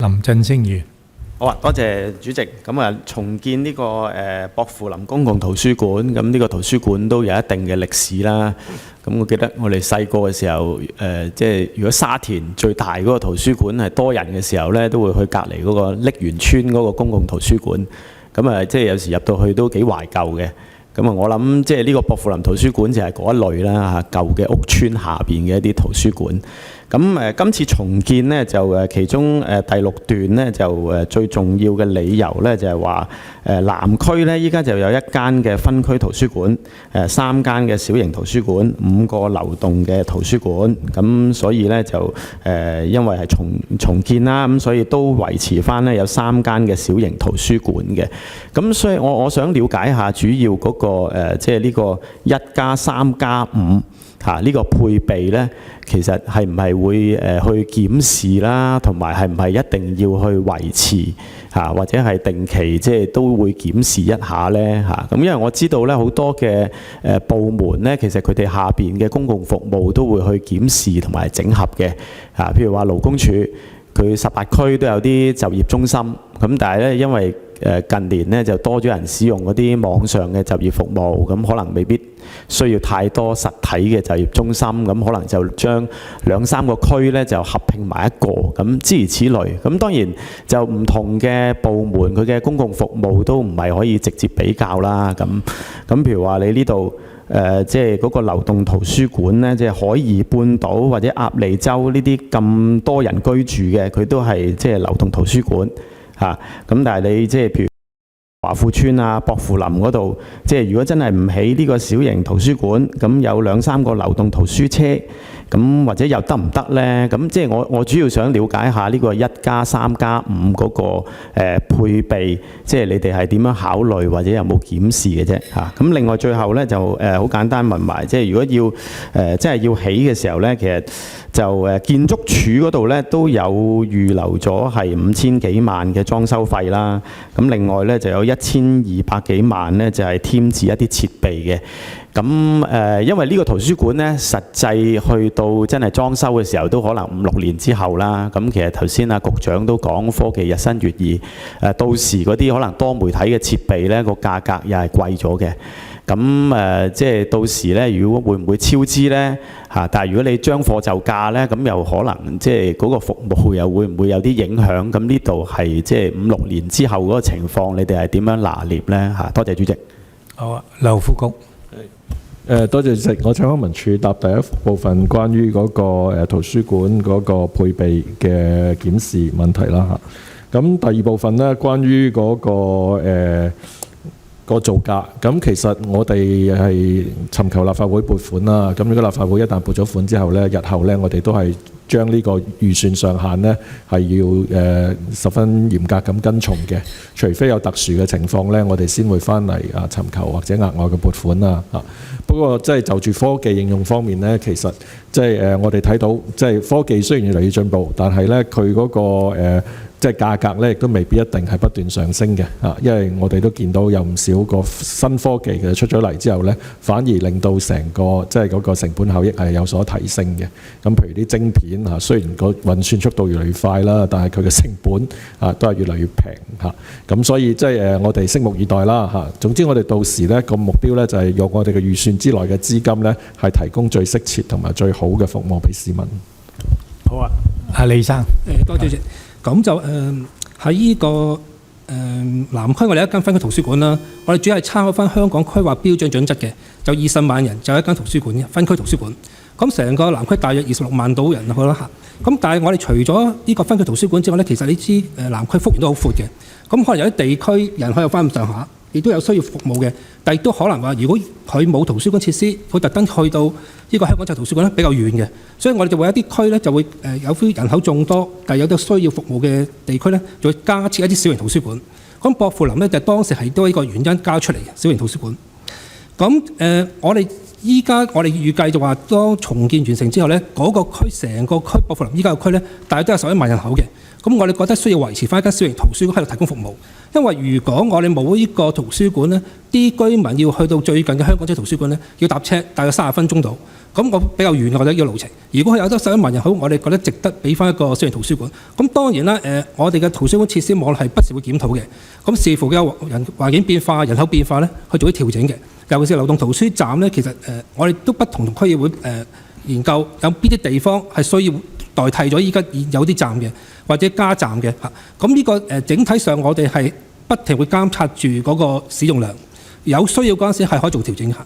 林振昇議員。好啊，多謝主席。咁啊，重建呢個薄扶林公共圖書館，咁呢個圖書館都有一定嘅歷史啦。咁我記得我哋細個嘅時候，即係如果沙田最大嗰個圖書館係多人嘅時候呢，都會去隔離嗰個瀝源村嗰個公共圖書館。咁啊，即係有時入到去都幾懷舊嘅。咁啊，我諗即係呢個薄扶林圖書館就係嗰一類啦嚇，舊嘅屋邨下邊嘅一啲圖書館。咁今次重建呢，就其中第6段呢，就最重要嘅理由呢，就係話南區呢，依家就有1間嘅分區圖書館，3間嘅小型圖書館，5個流動嘅圖書館。咁所以呢，就因為係重建啦，咁所以都維持翻呢有3間嘅小型圖書館嘅。咁所以我想了解下主要嗰個即係呢個1+3+5。呢個配備呢，其實係唔係會去檢視啦，同埋係唔係一定要去維持或者係定期即係都會檢視一下呢？咁因為我知道呢好多嘅部門呢，其實佢哋下邊嘅公共服務都會去檢視同埋整合嘅譬如話勞工處佢18區都有啲就業中心，咁但係呢，因為近年呢就多咗人使用嗰啲網上嘅就業服務，咁可能未必需要太多實體嘅就業中心，咁可能就將2-3個區呢就合併埋一個，咁諸如此類。咁當然就唔同嘅部門佢嘅公共服務都唔係可以直接比較啦。咁譬如話你呢度即係嗰個流動圖書館呢，即係海怡半島或者鴨脷洲呢啲咁多人居住嘅，佢都係即係流動圖書館。咁但係你即係譬如華富村啊、薄扶林嗰度，即係如果真係唔起呢個小型圖書館，咁有2-3個流動圖書車，咁或者又得唔得呢？咁即係我主要想了解下呢個1+3+5嗰個配備，即係你哋係點樣考慮或者有冇檢視嘅啫嚇。咁另外最後呢，就好簡單問埋，即係如果要即係要起嘅時候呢，其實就建築署嗰度呢都有預留咗係5000幾萬嘅裝修費啦。咁另外呢，就有1200幾萬呢，就係添置一啲設備嘅。咁因為呢個圖書館呢，實際去到真係裝修嘅時候，都可能5-6年之後啦。咁其實頭先局長都講科技日新月異，到時嗰啲可能多媒體嘅設備呢，個價格又係貴咗嘅。咁即係到時呢，如果會唔會超支呢？但係如果你將貨就價呢，咁又可能即係嗰個服務又會唔會有啲影響？咁呢度係即係5-6年之後嗰個情況，你哋係點樣拿捏呢？多謝主席。好啊，劉副局。多謝主席，我請康文署答第一部分關於嗰個圖書館嗰個配備嘅檢視問題啦嚇。咁第二部分呢，關於嗰個造價，咁其實我哋係尋求立法會撥款啦。咁如果立法會一旦撥咗款之後呢，日後呢，我哋都係將呢個預算上限呢係要十分嚴格咁跟從嘅，除非有特殊嘅情況呢，我哋先會翻嚟尋求或者額外嘅撥款啦。不過即係就住科技應用方面呢，其實即係我哋睇到即係科技雖然越嚟越進步，但係呢，佢嗰個即係價格咧，亦都未必一定係不斷上升嘅因為我哋都見到有唔少個新科技嘅出咗嚟之後咧，反而令到成個即係嗰個成本效益係有所提升嘅。咁譬如啲晶片雖然個運算速度越嚟越快啦，但係佢嘅成本都係越嚟越平咁所以即係我哋拭目以待啦總之我哋到時咧個目標咧就係用我哋嘅預算之內嘅資金咧，係提供最適切同埋最好嘅服務俾市民。好啊，阿李生。多謝主席。咁就喺呢個南區，我哋一間分區圖書館啦。我哋主要係參考翻香港規劃標準準則嘅，就20萬人就一間圖書館嘅分區圖書館。咁成個南區大約26萬到人去啦嚇。咁但係我哋除咗呢個分區圖書館之外咧，其實你知南區幅員都好闊嘅。咁可能有啲地區人口有翻咁上下，亦都有需要服務嘅。但係都可能話，如果佢冇圖書館設施，佢特登去到呢個香港仔圖書館咧比較遠嘅，所以我哋就會有一啲區咧就會有啲人口眾多，但係有啲需要服務嘅地區咧，就會加設一啲小型圖書館。咁薄扶林咧就當時係都呢個原因加出嚟嘅小型圖書館。咁我哋預計就話，當重建完成之後咧，嗰個區成個區薄扶林依家個區咧，大約都係11萬人口嘅。咁我哋覺得需要維持翻一間小型圖書館喺度提供服務，因為如果我哋冇呢個圖書館咧，啲居民要去到最近嘅香港仔圖書館咧，要搭車大約30分鐘到。咁咁我比較遠，我覺得呢個路程。如果佢有得11萬人口，我哋覺得值得俾翻一個私人圖書館。咁當然啦，我哋嘅圖書館設施網絡係不時會檢討嘅。咁視乎嘅環境變化、人口變化咧，去做啲調整嘅。尤其是流動圖書站咧，其實我哋都不同區議會研究有邊啲地方係需要代替咗依家有啲站嘅，或者加站嘅嚇。咁呢個整體上我哋係不停會監察住嗰個使用量，有需要嗰陣時係可以做調整嚇。